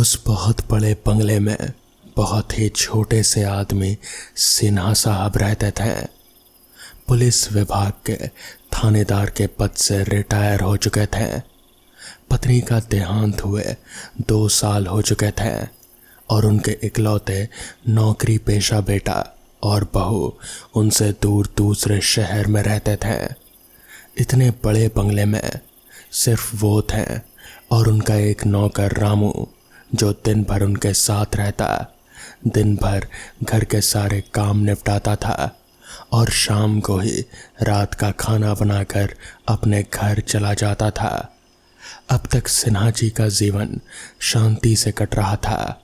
उस बहुत बड़े बंगले में बहुत ही छोटे से आदमी सिन्हा साहब रहते थे। पुलिस विभाग के थानेदार के पद से रिटायर हो चुके थे। पत्नी का देहांत हुए 2 साल हो चुके थे और उनके इकलौते नौकरी पेशा बेटा और बहू उनसे दूर दूसरे शहर में रहते थे। इतने बड़े बंगले में सिर्फ वो थे और उनका एक नौकर रामू, जो दिन भर उनके साथ रहता, दिन भर घर के सारे काम निपटाता था और शाम को ही रात का खाना बनाकर अपने घर चला जाता था। अब तक सिन्हा जी का जीवन शांति से कट रहा था,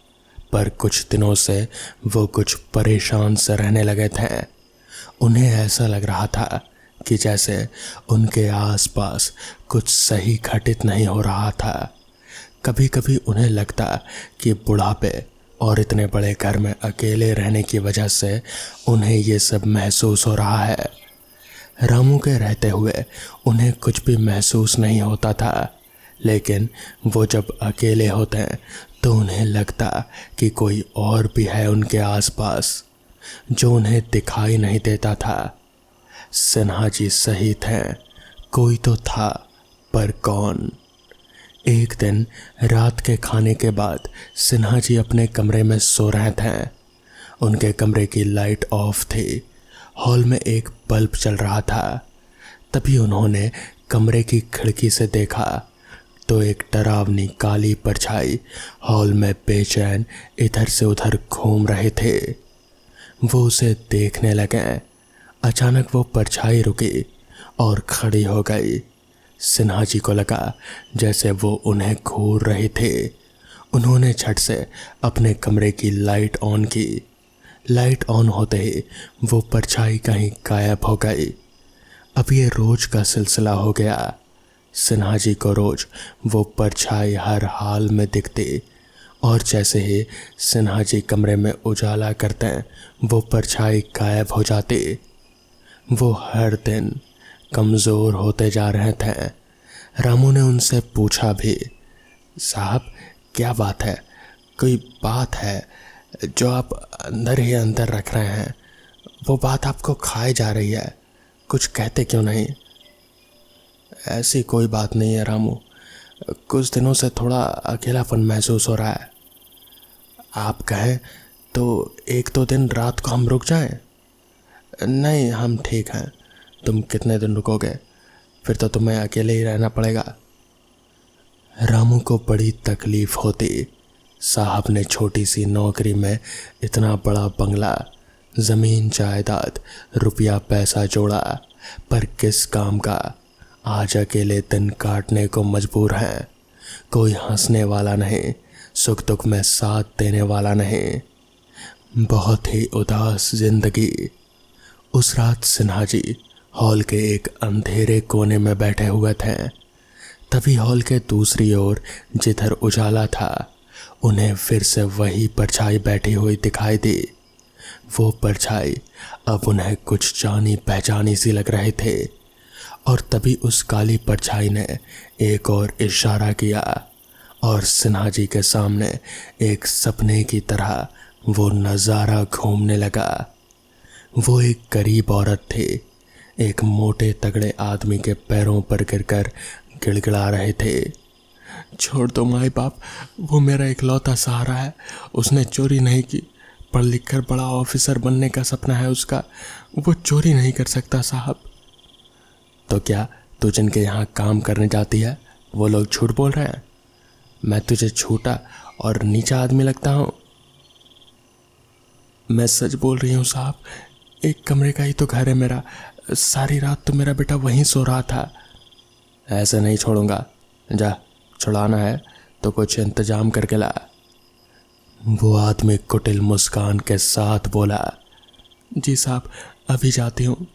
पर कुछ दिनों से वो कुछ परेशान से रहने लगे थे। उन्हें ऐसा लग रहा था कि जैसे उनके आसपास कुछ सही घटित नहीं हो रहा था। कभी कभी उन्हें लगता कि बुढ़ापे और इतने बड़े घर में अकेले रहने की वजह से उन्हें ये सब महसूस हो रहा है। रामू के रहते हुए उन्हें कुछ भी महसूस नहीं होता था, लेकिन वो जब अकेले होते हैं तो उन्हें लगता कि कोई और भी है उनके आसपास, जो उन्हें दिखाई नहीं देता था। सिन्हा जी सही थे, कोई तो था, पर कौन? एक दिन रात के खाने के बाद सिन्हा जी अपने कमरे में सो रहे थे। उनके कमरे की लाइट ऑफ थी। हॉल में एक बल्ब चल रहा था। तभी उन्होंने कमरे की खिड़की से देखा तो एक डरावनी काली परछाई हॉल में बेचैन इधर से उधर घूम रहे थे। वो उसे देखने लगे। अचानक वो परछाई रुकी और खड़ी हो गई। सिन्हा जी को लगा जैसे वो उन्हें घूर रहे थे। उन्होंने झट से अपने कमरे की लाइट ऑन की। लाइट ऑन होते ही वो परछाई कहीं गायब हो गई। अब ये रोज का सिलसिला हो गया। सिन्हा जी को रोज वो परछाई हर हाल में दिखती और जैसे ही सिन्हा जी कमरे में उजाला करते वो परछाई गायब हो जाती। वो हर दिन कमज़ोर होते जा रहे थे। रामू ने उनसे पूछा भी, साहब क्या बात है? कोई बात है जो आप अंदर ही अंदर रख रहे हैं? वो बात आपको खाए जा रही है, कुछ कहते क्यों नहीं? ऐसी कोई बात नहीं है रामू, कुछ दिनों से थोड़ा अकेलापन महसूस हो रहा है। आप कहें तो 1-2 दिन रात को हम रुक जाएं? नहीं, हम ठीक हैं। तुम कितने दिन रुकोगे? फिर तो तुम्हें अकेले ही रहना पड़ेगा। रामू को बड़ी तकलीफ होती। साहब ने छोटी सी नौकरी में इतना बड़ा बंगला, ज़मीन जायदाद, रुपया पैसा जोड़ा, पर किस काम का? आज अकेले दिन काटने को मजबूर हैं। कोई हंसने वाला नहीं, सुख दुख में साथ देने वाला नहीं। बहुत ही उदास जिंदगी। उस रात सिन्हा जी हॉल के एक अंधेरे कोने में बैठे हुए थे। तभी हॉल के दूसरी ओर जिधर उजाला था, उन्हें फिर से वही परछाई बैठी हुई दिखाई दी। वो परछाई अब उन्हें कुछ जानी पहचानी सी लग रहे थे और तभी उस काली परछाई ने एक और इशारा किया और सिन्हा जी के सामने एक सपने की तरह वो नज़ारा घूमने लगा। वो एक गरीब औरत थी। एक मोटे तगड़े आदमी के पैरों पर गिरकर गिड़गिड़ा रहे थे, छोड़ दो माई बाप, वो मेरा इकलौता सहारा है। उसने चोरी नहीं की, पढ़ लिख कर बड़ा ऑफिसर बनने का सपना है उसका। वो चोरी नहीं कर सकता साहब। तो क्या तू जिनके यहाँ काम करने जाती है वो लोग झूठ बोल रहे हैं? मैं तुझे छोटा और नीचा आदमी लगता हूँ? मैं सच बोल रही हूँ साहब, एक कमरे का ही तो घर है मेरा। सारी रात तो मेरा बेटा वहीं सो रहा था। ऐसे नहीं छोड़ूंगा, जा, छुड़ाना है तो कुछ इंतजाम करके ला। वो आदमी कुटिल मुस्कान के साथ बोला, जी साहब अभी जाती हूँ।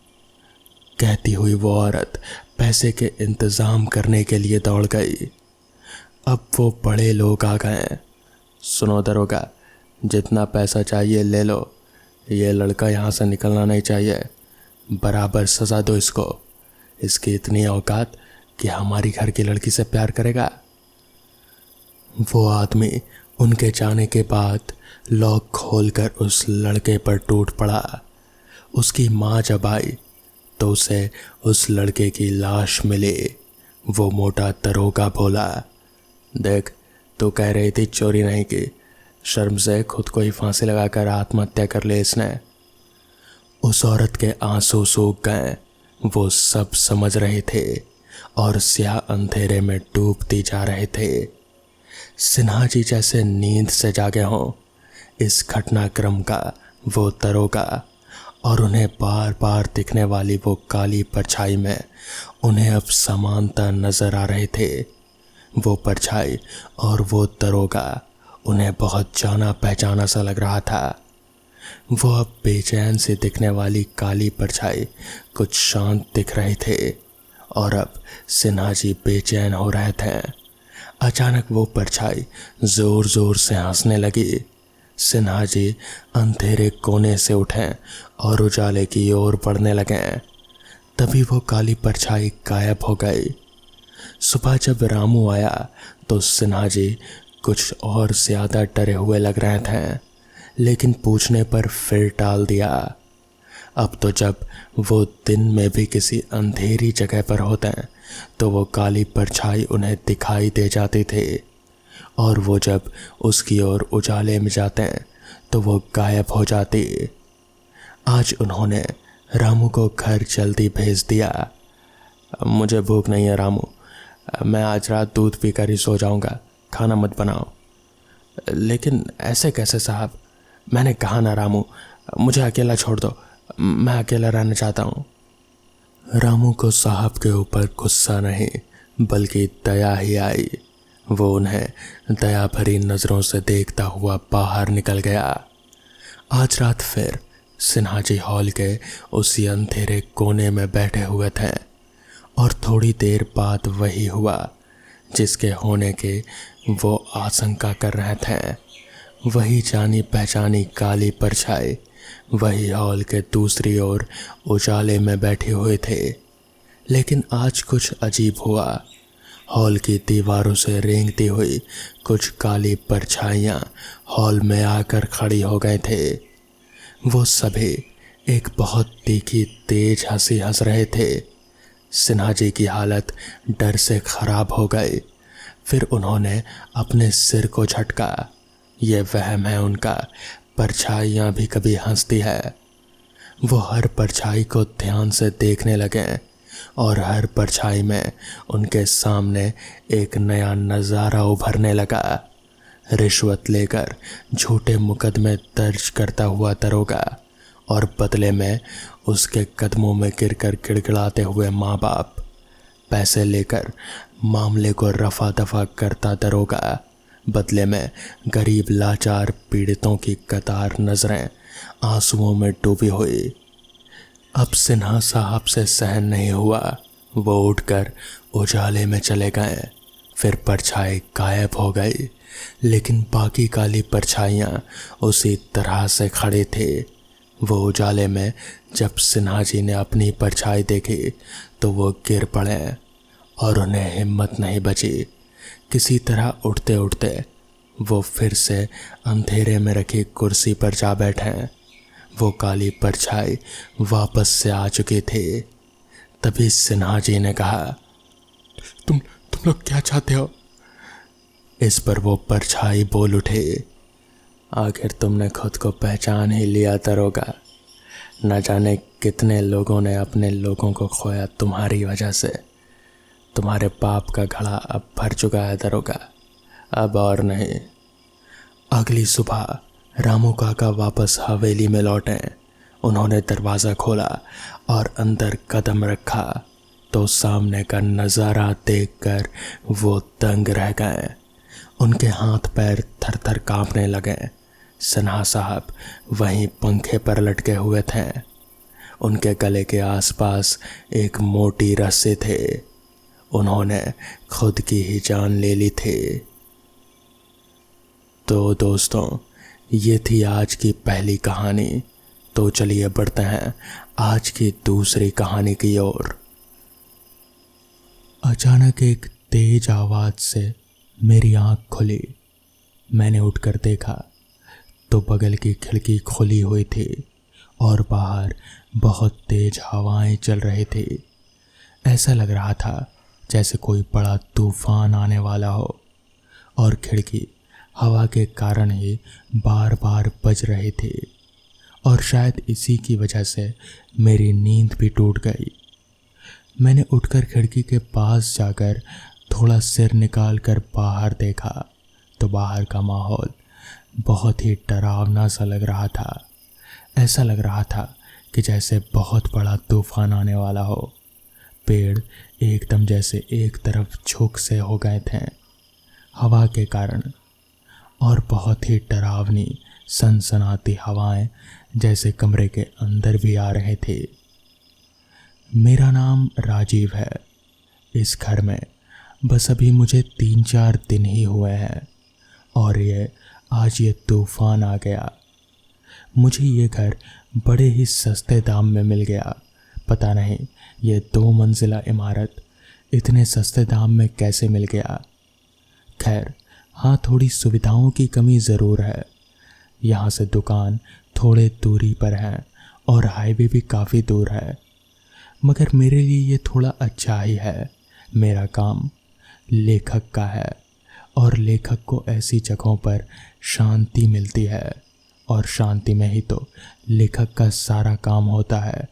कहती हुई वो औरत पैसे के इंतज़ाम करने के लिए दौड़ गई। अब वो बड़े लोग आ गए। सुनो दरोगा, जितना पैसा चाहिए ले लो, ये लड़का यहाँ से निकलना नहीं चाहिए। बराबर सज़ा दो इसको। इसकी इतनी औकात कि हमारी घर की लड़की से प्यार करेगा। वो आदमी उनके जाने के बाद लॉक खोलकर उस लड़के पर टूट पड़ा। उसकी माँ जब आई तो उसे उस लड़के की लाश मिली। वो मोटा दरोगा बोला, देख, तू कह रही थी चोरी नहीं की, शर्म से खुद को ही फांसी लगाकर आत्महत्या कर ली इसने। उस औरत के आंसू सूख गए। वो सब समझ रहे थे और स्याह अंधेरे में डूबती जा रहे थे। सिन्हा जी जैसे नींद से जागे हों। इस घटनाक्रम का वो दरोगा और उन्हें बार बार दिखने वाली वो काली परछाई में उन्हें अब समानता नजर आ रहे थे। वो परछाई और वो दरोगा उन्हें बहुत जाना पहचाना सा लग रहा था। वो अब बेचैन से दिखने वाली काली परछाई कुछ शांत दिख रहे थे और अब सिन्हा जी बेचैन हो रहे थे। अचानक वो परछाई जोर जोर से हंसने लगी। सिन्हा जी अंधेरे कोने से उठे और उजाले की ओर बढ़ने लगे। तभी वो काली परछाई गायब हो गई। सुबह जब रामू आया तो सिन्हा जी कुछ और ज्यादा डरे हुए लग रहे थे, लेकिन पूछने पर फिर टाल दिया। अब तो जब वो दिन में भी किसी अंधेरी जगह पर होते हैं तो वो काली परछाई उन्हें दिखाई दे जाती थी, और वो जब उसकी ओर उजाले में जाते हैं तो वो गायब हो जाती। आज उन्होंने रामू को घर जल्दी भेज दिया। मुझे भूख नहीं है रामू, मैं आज रात दूध पीकर ही सो जाऊंगा, खाना मत बनाओ। लेकिन ऐसे कैसे साहब, मैंने कहा ना रामू, मुझे अकेला छोड़ दो, मैं अकेला रहना चाहता हूँ। रामू को साहब के ऊपर गुस्सा नहीं बल्कि दया ही आई। वो उन्हें दया भरी नज़रों से देखता हुआ बाहर निकल गया। आज रात फिर सिन्हा जी हॉल के उसी अंधेरे कोने में बैठे हुए थे और थोड़ी देर बाद वही हुआ जिसके होने के वो आशंका कर रहे थे। वही जानी पहचानी काली परछाई वही हॉल के दूसरी ओर उजाले में बैठे हुए थे। लेकिन आज कुछ अजीब हुआ। हॉल की दीवारों से रेंगती हुई कुछ काली परछाइयाँ हॉल में आकर खड़ी हो गए थे। वो सभी एक बहुत तीखी तेज हंसी हंस रहे थे। सिन्हा जी की हालत डर से खराब हो गई। फिर उन्होंने अपने सिर को झटका। ये वहम है उनका, परछाइयाँ भी कभी हंसती है। वो हर परछाई को ध्यान से देखने लगे और हर परछाई में उनके सामने एक नया नज़ारा उभरने लगा। रिश्वत लेकर झूठे मुकदमे दर्ज करता हुआ दरोगा और बदले में उसके कदमों में गिरकर गिड़गिड़ाते हुए माँ बाप, पैसे लेकर मामले को रफा दफा करता दरोगा, बदले में गरीब लाचार पीड़ितों की कतार नजरें आंसुओं में डूबी हुई। अब सिन्हा साहब से सहन नहीं हुआ। वो उठकर उजाले में चले गए। फिर परछाई गायब हो गई, लेकिन बाकी काली परछाइयाँ उसी तरह से खड़ी थी। वो उजाले में जब सिन्हा जी ने अपनी परछाई देखी तो वो गिर पड़े और उन्हें हिम्मत नहीं बची। किसी तरह उठते उठते वो फिर से अंधेरे में रखी कुर्सी पर जा बैठे। वो काली परछाई वापस से आ चुकी थी। तभी सिन्हा जी ने कहा, तुम लोग क्या चाहते हो? इस पर वो परछाई बोल उठे, आखिर तुमने खुद को पहचान ही लिया दरोगा। न जाने कितने लोगों ने अपने लोगों को खोया तुम्हारी वजह से। तुम्हारे पाप का घड़ा अब भर चुका है दरोगा, अब और नहीं। अगली सुबह रामू काका वापस हवेली में लौटे। उन्होंने दरवाज़ा खोला और अंदर कदम रखा तो सामने का नज़ारा देखकर वो दंग रह गए। उनके हाथ पैर थर थर कांपने लगे। सिन्हा साहब वहीं पंखे पर लटके हुए थे। उनके गले के आसपास एक मोटी रस्सी थे। उन्होंने खुद की ही जान ले ली थी। तो दोस्तों, ये थी आज की पहली कहानी। तो चलिए बढ़ते हैं आज की दूसरी कहानी की ओर। अचानक एक तेज आवाज से मेरी आंख खुली। मैंने उठकर देखा तो बगल की खिड़की खुली हुई थी और बाहर बहुत तेज हवाएं चल रही थी। ऐसा लग रहा था जैसे कोई बड़ा तूफान आने वाला हो और खिड़की हवा के कारण ही बार बार बज रही थी और शायद इसी की वजह से मेरी नींद भी टूट गई। मैंने उठकर खिड़की के पास जाकर थोड़ा सिर निकाल कर बाहर देखा तो बाहर का माहौल बहुत ही डरावना सा लग रहा था। ऐसा लग रहा था कि जैसे बहुत बड़ा तूफान आने वाला हो। पेड़ एकदम जैसे एक तरफ झुक से हो गए थे हवा के कारण और बहुत ही डरावनी सनसनाती हवाएं जैसे कमरे के अंदर भी आ रहे थे। मेरा नाम राजीव है। इस घर में बस अभी मुझे 3-4 दिन ही हुए हैं और आज ये तूफान आ गया। मुझे ये घर बड़े ही सस्ते दाम में मिल गया। पता नहीं ये 2 मंजिला इमारत इतने सस्ते दाम में कैसे मिल गया। खैर हाँ, थोड़ी सुविधाओं की कमी ज़रूर है। यहाँ से दुकान थोड़े दूरी पर है और हाईवे भी काफ़ी दूर है, मगर मेरे लिए ये थोड़ा अच्छा ही है। मेरा काम लेखक का है और लेखक को ऐसी जगहों पर शांति मिलती है और शांति में ही तो लेखक का सारा काम होता है।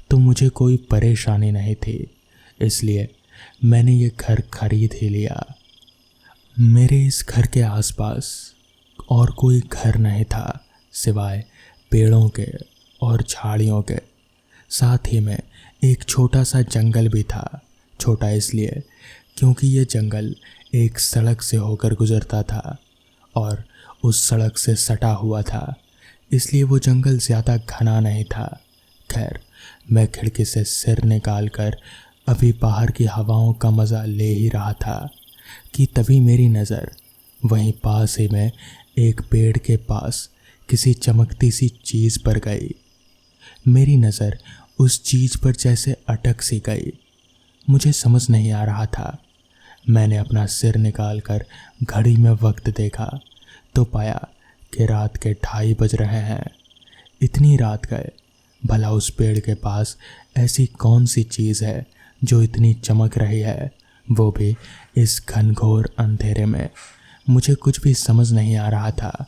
तो मुझे कोई परेशानी नहीं थी, इसलिए मैंने ये घर खरीद ही लिया। मेरे इस घर के आसपास और कोई घर नहीं था सिवाय पेड़ों के और झाड़ियों के। साथ ही में एक छोटा सा जंगल भी था। छोटा इसलिए क्योंकि ये जंगल एक सड़क से होकर गुजरता था और उस सड़क से सटा हुआ था, इसलिए वो जंगल ज़्यादा घना नहीं था। खैर मैं खिड़की से सिर निकाल कर अभी बाहर की हवाओं का मज़ा ले ही रहा था कि तभी मेरी नज़र वहीं पास ही में एक पेड़ के पास किसी चमकती सी चीज़ पर गई। मेरी नज़र उस चीज़ पर जैसे अटक सी गई। मुझे समझ नहीं आ रहा था। मैंने अपना सिर निकाल कर घड़ी में वक्त देखा तो पाया कि रात के 2:30 बज रहे हैं। इतनी रात गए, भला उस पेड़ के पास ऐसी कौन सी चीज़ है जो इतनी चमक रही है, वो भी इस घनघोर अंधेरे में। मुझे कुछ भी समझ नहीं आ रहा था।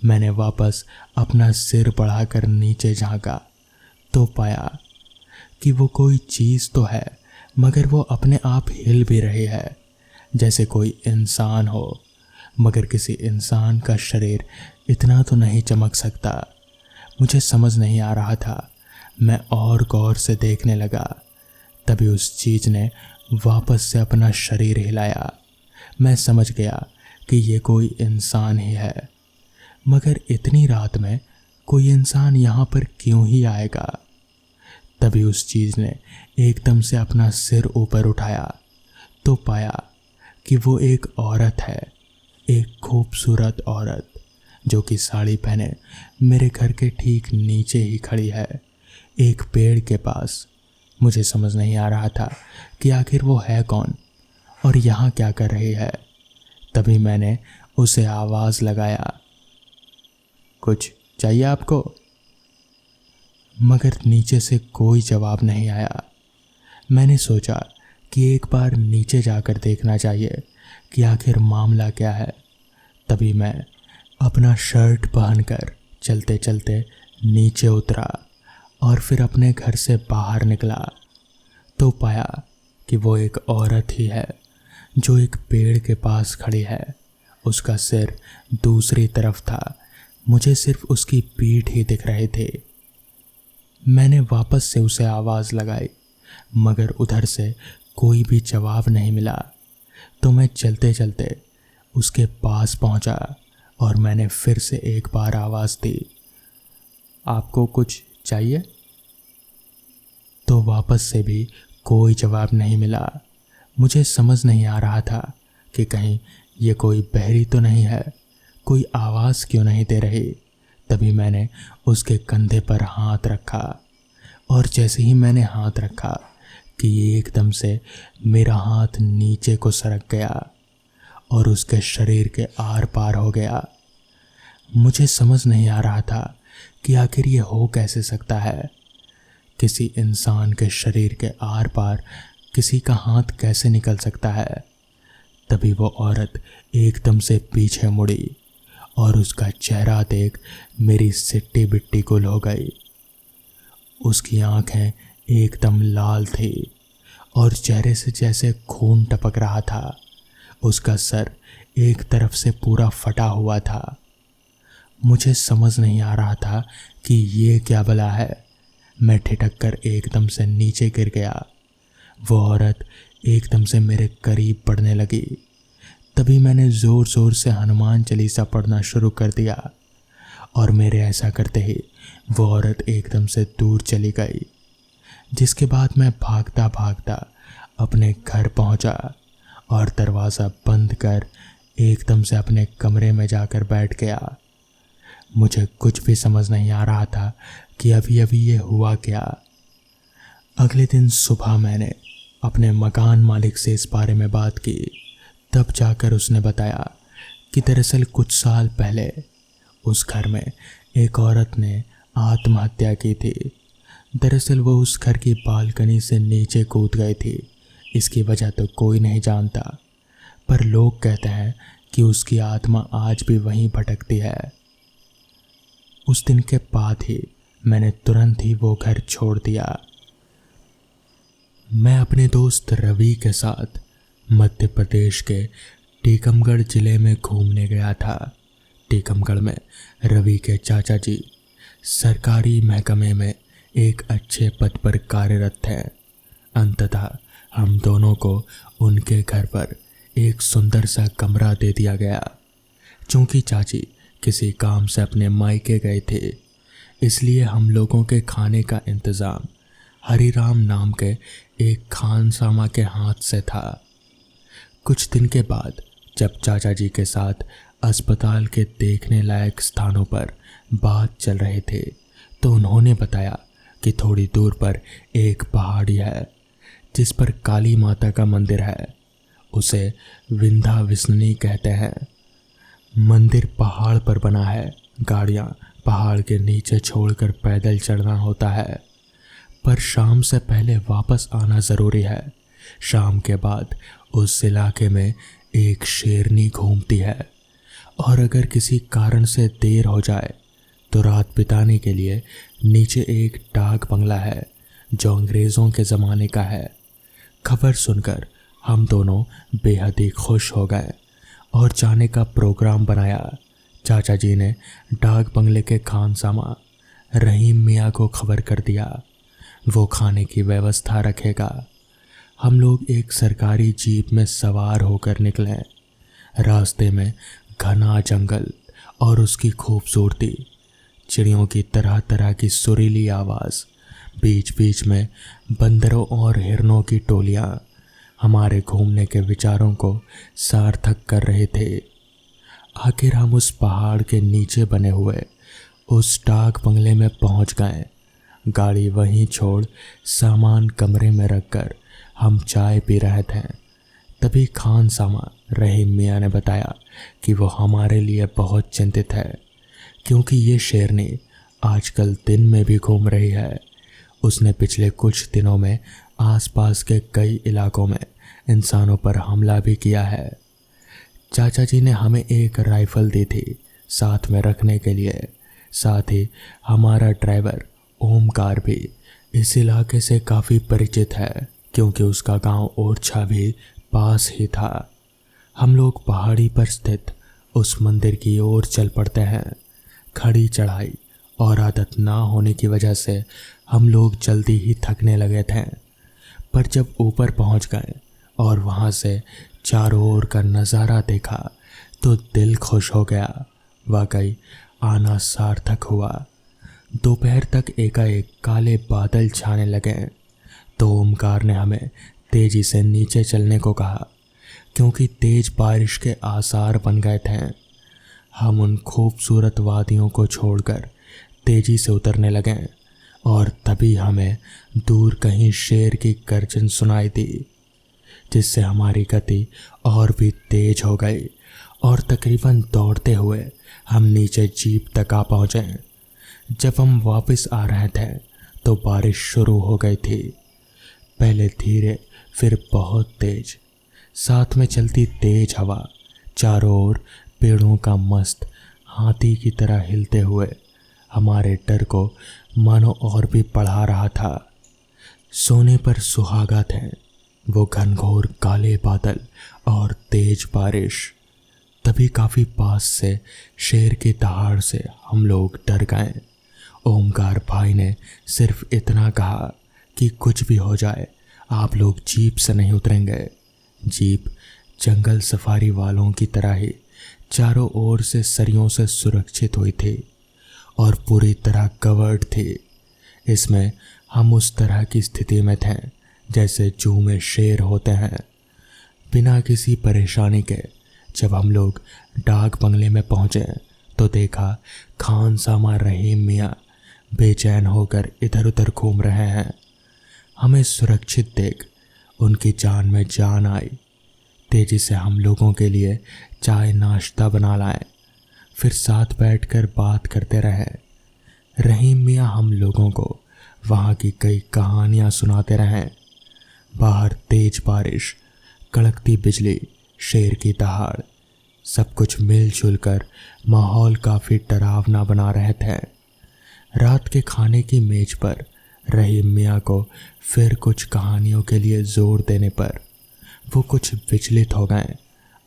मैंने वापस अपना सिर बढ़ाकर नीचे झांका तो पाया कि वो कोई चीज़ तो है, मगर वो अपने आप हिल भी रही है जैसे कोई इंसान हो, मगर किसी इंसान का शरीर इतना तो नहीं चमक सकता। मुझे समझ नहीं आ रहा था। मैं और गौर से देखने लगा, तभी उस चीज़ ने वापस से अपना शरीर हिलाया। मैं समझ गया कि ये कोई इंसान ही है, मगर इतनी रात में कोई इंसान यहाँ पर क्यों ही आएगा। तभी उस चीज़ ने एकदम से अपना सिर ऊपर उठाया तो पाया कि वो एक औरत है, एक खूबसूरत औरत जो कि साड़ी पहने मेरे घर के ठीक नीचे ही खड़ी है, एक पेड़ के पास। मुझे समझ नहीं आ रहा था कि आखिर वो है कौन और यहाँ क्या कर रही है। तभी मैंने उसे आवाज़ लगाया, कुछ चाहिए आपको? मगर नीचे से कोई जवाब नहीं आया। मैंने सोचा कि एक बार नीचे जाकर देखना चाहिए कि आखिर मामला क्या है। तभी मैं अपना शर्ट पहनकर चलते चलते नीचे उतरा और फिर अपने घर से बाहर निकला तो पाया कि वो एक औरत ही है जो एक पेड़ के पास खड़ी है। उसका सिर दूसरी तरफ था, मुझे सिर्फ उसकी पीठ ही दिख रही थी। मैंने वापस से उसे आवाज़ लगाई, मगर उधर से कोई भी जवाब नहीं मिला। तो मैं चलते चलते उसके पास पहुंचा और मैंने फिर से एक बार आवाज़ दी, आपको कुछ चाहिए? तो वापस से भी कोई जवाब नहीं मिला। मुझे समझ नहीं आ रहा था कि कहीं ये कोई बहरी तो नहीं है, कोई आवाज़ क्यों नहीं दे रही। तभी मैंने उसके कंधे पर हाथ रखा और जैसे ही मैंने हाथ रखा कि ये एकदम से मेरा हाथ नीचे को सरक गया और उसके शरीर के आर पार हो गया। मुझे समझ नहीं आ रहा था कि आखिर ये हो कैसे सकता है। किसी इंसान के शरीर के आर पार किसी का हाथ कैसे निकल सकता है। तभी वो औरत एकदम से पीछे मुड़ी और उसका चेहरा देख मेरी सिट्टी बिट्टी गुल हो गई। उसकी आंखें एकदम लाल थी और चेहरे से जैसे खून टपक रहा था। उसका सर एक तरफ से पूरा फटा हुआ था। मुझे समझ नहीं आ रहा था कि ये क्या भला है। मैं ठिठक कर एकदम से नीचे गिर गया। वो औरत एकदम से मेरे करीब बढ़ने लगी। तभी मैंने ज़ोर ज़ोर से हनुमान चालीसा पढ़ना शुरू कर दिया और मेरे ऐसा करते ही वो औरत एकदम से दूर चली गई। जिसके बाद मैं भागता भागता अपने घर पहुंचा और दरवाज़ा बंद कर एकदम से अपने कमरे में जाकर बैठ गया। मुझे कुछ भी समझ नहीं आ रहा था कि अभी अभी ये हुआ क्या। अगले दिन सुबह मैंने अपने मकान मालिक से इस बारे में बात की। तब जाकर उसने बताया कि दरअसल कुछ साल पहले उस घर में एक औरत ने आत्महत्या की थी। दरअसल वो उस घर की बालकनी से नीचे कूद गई थी। इसकी वजह तो कोई नहीं जानता, पर लोग कहते हैं कि उसकी आत्मा आज भी वहीं भटकती है। उस दिन के बाद ही मैंने तुरंत ही वो घर छोड़ दिया। मैं अपने दोस्त रवि के साथ मध्य प्रदेश के टीकमगढ़ जिले में घूमने गया था। टीकमगढ़ में रवि के चाचा जी सरकारी महकमे में एक अच्छे पद पर कार्यरत थे। अंततः हम दोनों को उनके घर पर एक सुंदर सा कमरा दे दिया गया। चूंकि चाची किसी काम से अपने मायके गए थे, इसलिए हम लोगों के खाने का इंतज़ाम हरिराम नाम के एक खानसामा के हाथ से था। कुछ दिन के बाद जब चाचा जी के साथ अस्पताल के देखने लायक स्थानों पर बात चल रहे थे, तो उन्होंने बताया कि थोड़ी दूर पर एक पहाड़ी है जिस पर काली माता का मंदिर है। उसे विंध्याविष्णुनी कहते हैं। मंदिर पहाड़ पर बना है। गाड़ियाँ पहाड़ के नीचे छोड़कर पैदल चढ़ना होता है, पर शाम से पहले वापस आना ज़रूरी है। शाम के बाद उस इलाके में एक शेरनी घूमती है और अगर किसी कारण से देर हो जाए तो रात बिताने के लिए नीचे एक डाक बंगला है जो अंग्रेज़ों के ज़माने का है। खबर सुनकर हम दोनों बेहद ही खुश हो गए और जाने का प्रोग्राम बनाया। चाचा जी ने डाक बंगले के खानसामा रहीम मियाँ को खबर कर दिया, वो खाने की व्यवस्था रखेगा। हम लोग एक सरकारी जीप में सवार होकर निकले। रास्ते में घना जंगल और उसकी खूबसूरती, चिड़ियों की तरह तरह की सुरीली आवाज़, बीच बीच में बंदरों और हिरनों की टोलियाँ हमारे घूमने के विचारों को सार्थक कर रहे थे। आखिर हम उस पहाड़ के नीचे बने हुए उस डाक बंगले में पहुंच गए। गाड़ी वहीं छोड़ सामान कमरे में रखकर हम चाय पी रहे थे। तभी खानसामा रहीम मियाँ ने बताया कि वो हमारे लिए बहुत चिंतित है, क्योंकि ये शेरनी आजकल दिन में भी घूम रही है। उसने पिछले कुछ दिनों में आसपास के कई इलाकों में इंसानों पर हमला भी किया है। चाचा जी ने हमें एक राइफ़ल दी थी साथ में रखने के लिए। साथ ही हमारा ड्राइवर ओमकार भी इस इलाके से काफ़ी परिचित है, क्योंकि उसका गांव ओरछा भी पास ही था। हम लोग पहाड़ी पर स्थित उस मंदिर की ओर चल पड़ते हैं। खड़ी चढ़ाई और आदत ना होने की वजह से हम लोग जल्दी ही थकने लगे थे, पर जब ऊपर पहुंच गए और वहां से चारों ओर का नज़ारा देखा तो दिल खुश हो गया। वाकई आना सार्थक हुआ। दोपहर तक एकाएक काले बादल छाने लगे तो ओमकार ने हमें तेज़ी से नीचे चलने को कहा, क्योंकि तेज़ बारिश के आसार बन गए थे। हम उन खूबसूरत वादियों को छोड़कर तेज़ी से उतरने लगे और तभी हमें दूर कहीं शेर की गर्जन सुनाई दी, जिससे हमारी गति और भी तेज हो गई और तकरीबन दौड़ते हुए हम नीचे जीप तक आ पहुंचे। जब हम वापस आ रहे थे तो बारिश शुरू हो गई थी, पहले धीरे फिर बहुत तेज, साथ में चलती तेज हवा चारों ओर पेड़ों का मस्त हाथी की तरह हिलते हुए हमारे डर को मानो और भी बढ़ा रहा था। सोने पर सुहागा थे वो घनघोर काले बादल और तेज बारिश। तभी काफी पास से शेर की दहाड़ से हम लोग डर गए। ओमकार भाई ने सिर्फ इतना कहा कि कुछ भी हो जाए आप लोग जीप से नहीं उतरेंगे। जीप जंगल सफारी वालों की तरह ही चारों ओर से सरियों से सुरक्षित हुई थी और पूरी तरह कवर्ड थी। इसमें हम उस तरह की स्थिति में थे जैसे जू में शेर होते हैं। बिना किसी परेशानी के जब हम लोग डाक बंगले में पहुंचे तो देखा खान सामा रहीम मियाँ बेचैन होकर इधर उधर घूम रहे हैं। हमें सुरक्षित देख उनकी जान में जान आई। तेजी से हम लोगों के लिए चाय नाश्ता बना लाए, फिर साथ बैठकर बात करते रहे। रहीम मियाँ हम लोगों को वहाँ की कई कहानियाँ सुनाते रहे। बाहर तेज बारिश, कड़कती बिजली, शेर की दहाड़, सब कुछ मिलजुल कर माहौल काफ़ी डरावना बना रहे थे। रात के खाने की मेज पर रहीम मियाँ को फिर कुछ कहानियों के लिए जोर देने पर वो कुछ विचलित हो गए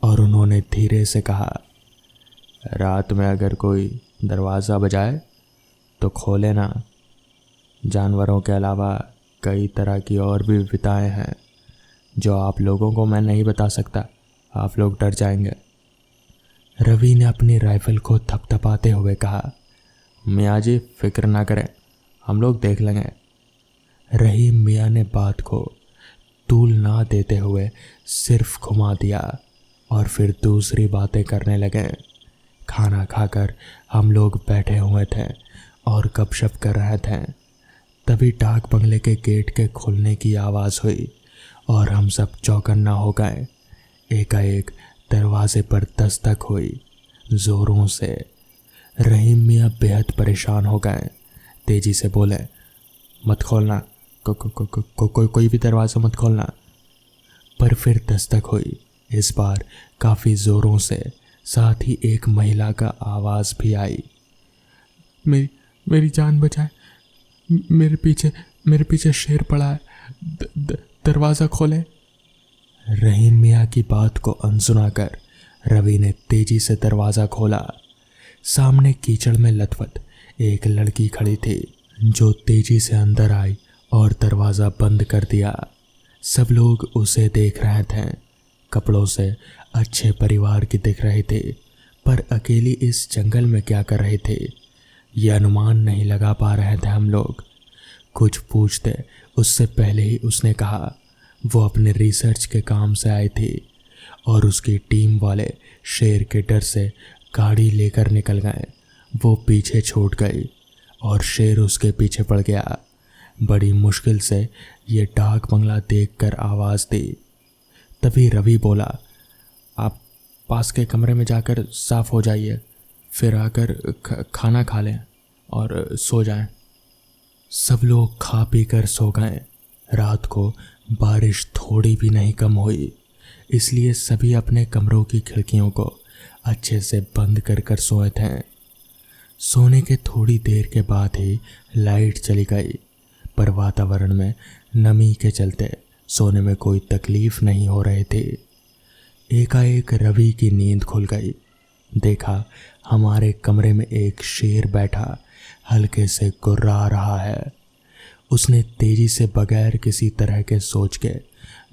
और उन्होंने धीरे से कहा, रात में अगर कोई दरवाज़ा बजाए तो खोले ना। जानवरों के अलावा कई तरह की और भी विधाएँ हैं जो आप लोगों को मैं नहीं बता सकता, आप लोग डर जाएंगे। रवि ने अपनी राइफल को थपथपाते हुए कहा, मियाँ जी फिक्र ना करें, हम लोग देख लेंगे। रहीम मियाँ ने बात को तूल ना देते हुए सिर्फ घुमा दिया और फिर दूसरी बातें करने लगे। खाना खाकर हम लोग बैठे हुए थे और गपशप कर रहे थे। तभी डाक बंगले के गेट के खुलने की आवाज़ हुई और हम सब चौकन्ना हो गए। एकाएक दरवाजे पर दस्तक हुई जोरों से। रहीम मियाँ बेहद परेशान हो गए, तेजी से बोले, मत खोलना, कोई भी दरवाज़ा मत खोलना। पर फिर दस्तक हुई, इस बार काफ़ी ज़ोरों से, साथ ही एक महिला का आवाज़ भी आई, मेरी जान बचाए, मेरे पीछे शेर पड़ा है, दरवाज़ा खोलें। रहीम मियाँ की बात को अनसुना कर रवि ने तेजी से दरवाज़ा खोला। सामने कीचड़ में लथपथ एक लड़की खड़ी थी जो तेजी से अंदर आई और दरवाज़ा बंद कर दिया। सब लोग उसे देख रहे थे। कपड़ों से अच्छे परिवार की दिख रही थी, पर अकेली इस जंगल में क्या कर रही थी ये अनुमान नहीं लगा पा रहे थे हम लोग। कुछ पूछते उससे पहले ही उसने कहा वो अपने रिसर्च के काम से आई थी और उसकी टीम वाले शेर के डर से गाड़ी लेकर निकल गए। वो पीछे छूट गई और शेर उसके पीछे पड़ गया। बड़ी मुश्किल से ये डाक बंगला देखकर आवाज़ दी। तभी रवि बोला, आप पास के कमरे में जाकर साफ़ हो जाइए, फिर आकर खाना खा लें और सो जाएं। सब लोग खा पी कर सो गए। रात को बारिश थोड़ी भी नहीं कम हुई, इसलिए सभी अपने कमरों की खिड़कियों को अच्छे से बंद कर कर सोए थे। सोने के थोड़ी देर के बाद ही लाइट चली गई, पर वातावरण में नमी के चलते सोने में कोई तकलीफ नहीं हो रही थी। एकाएक रवि की नींद खुल गई। देखा हमारे कमरे में एक शेर बैठा हल्के से गुर्रा रहा है। उसने तेजी से बगैर किसी तरह के सोच के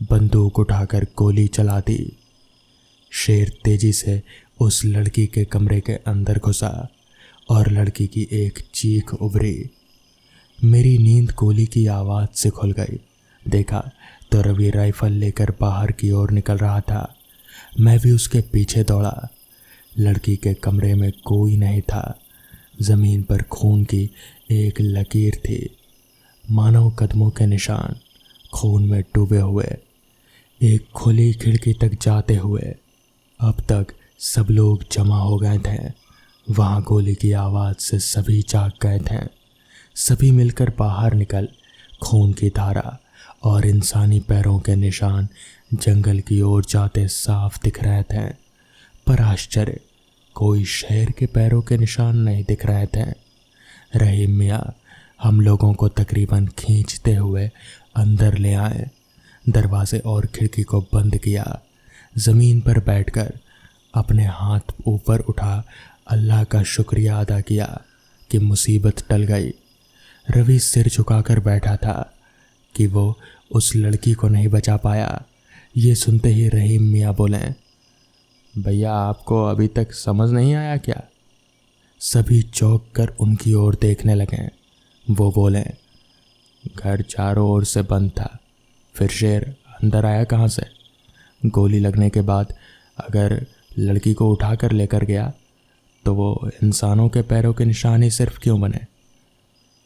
बंदूक उठाकर गोली चला दी। शेर तेजी से उस लड़की के कमरे के अंदर घुसा और लड़की की एक चीख उभरी। मेरी नींद गोली की आवाज़ से खुल गई। देखा तो रवि राइफल लेकर बाहर की ओर निकल रहा था। मैं भी उसके पीछे दौड़ा। लड़की के कमरे में कोई नहीं था। ज़मीन पर खून की एक लकीर थी, मानो कदमों के निशान खून में डूबे हुए। एक खुली खिड़की तक जाते हुए अब तक सब लोग जमा हो गए थे। वहाँ गोली की आवाज़ से सभी जाग गए थे। सभी मिलकर बाहर निकल खून की धारा और इंसानी पैरों के निशान जंगल की ओर जाते साफ दिख रहे थे। पर आश्चर्य, कोई शेर के पैरों के निशान नहीं दिख रहे थे। रहीम मियाँ हम लोगों को तकरीबन खींचते हुए अंदर ले आए। दरवाजे और खिड़की को बंद किया। ज़मीन पर बैठकर अपने हाथ ऊपर उठा अल्लाह का शुक्रिया अदा किया कि मुसीबत टल गई। रवि सिर झुकाकर बैठा था कि वो उस लड़की को नहीं बचा पाया। ये सुनते ही रहीम मियाँ बोले, भैया आपको अभी तक समझ नहीं आया क्या? सभी चौंक कर उनकी ओर देखने लगे। वो बोले, घर चारों ओर से बंद था, फिर शेर अंदर आया कहाँ से? गोली लगने के बाद अगर लड़की को उठा कर लेकर गया तो वो इंसानों के पैरों के निशान ही सिर्फ क्यों बने?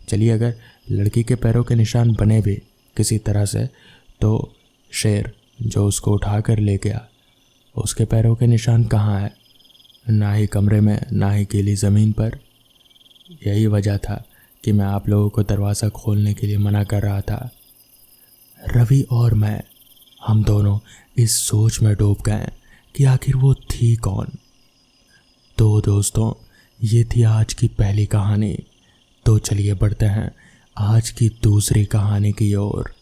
चलिए, अगर लड़की के पैरों के निशान बने भी किसी तरह से, तो शेर जो उसको उठा कर ले गया उसके पैरों के निशान कहाँ है? ना ही कमरे में, ना ही गीली ज़मीन पर। यही वजह था कि मैं आप लोगों को दरवाज़ा खोलने के लिए मना कर रहा था। रवि और मैं, हम दोनों इस सोच में डूब गए कि आखिर वो थी कौन। तो दोस्तों, ये थी आज की पहली कहानी। तो चलिए बढ़ते हैं आज की दूसरी कहानी की ओर।